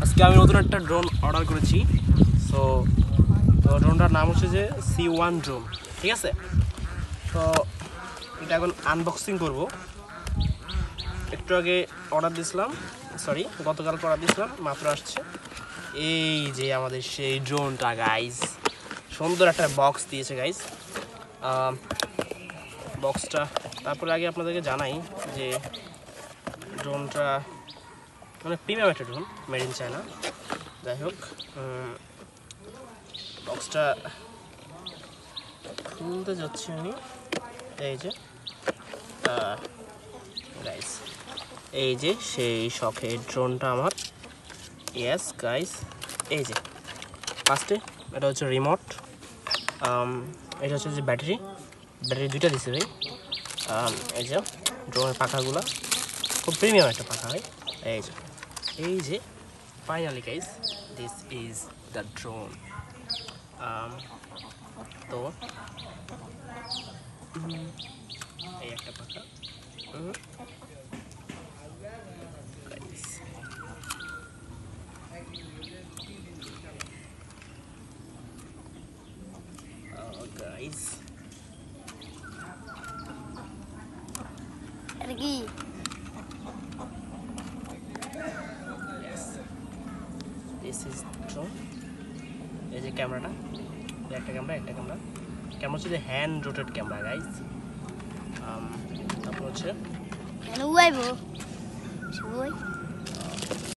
আজকে আমি নতুন একটা ড্রোন অর্ডার করেছি। সো ড্রোনটার নাম হচ্ছে যে C1 ড্রোন, ঠিক আছে। তো এটা এখন আনবক্সিং করব। একটু আগে অর্ডার দিয়েছিলাম, গতকাল অর্ডার দিয়েছিলাম, মাত্র আসছে। এই যে আমাদের সেই ড্রোনটা গাইজ, সুন্দর একটা বক্স দিয়েছে গাইজ। বক্সটা তারপরে আগে আপনাদেরকে জানাই যে ড্রোনটা মানে প্রিমিয়াম একটা ড্রোন, মেড ইন চায়না। যাই হোক, বক্সটা খুলতে যাচ্ছি আমি। এই যে গাইস, এই যে সেই শখের ড্রোনটা আমার। ইয়েস গাইস, এই যে ফার্স্টে এটা হচ্ছে রিমোট, এটা হচ্ছে যে ব্যাটারি দুইটা দিছে ভাই। এই যে ড্রোনের পাখাগুলো খুব প্রিমিয়াম একটা পাখা হয়। এই যে finally guys, this is the drone. তো এই একটা পাখা, গাইস এটা কি? This is drone. এই যে ক্যামেরাটা, একটা ক্যামেরা হচ্ছে যে হ্যান্ড রোটেট ক্যামেরা গাইস। তারপর হচ্ছে কেন উড়াইবো?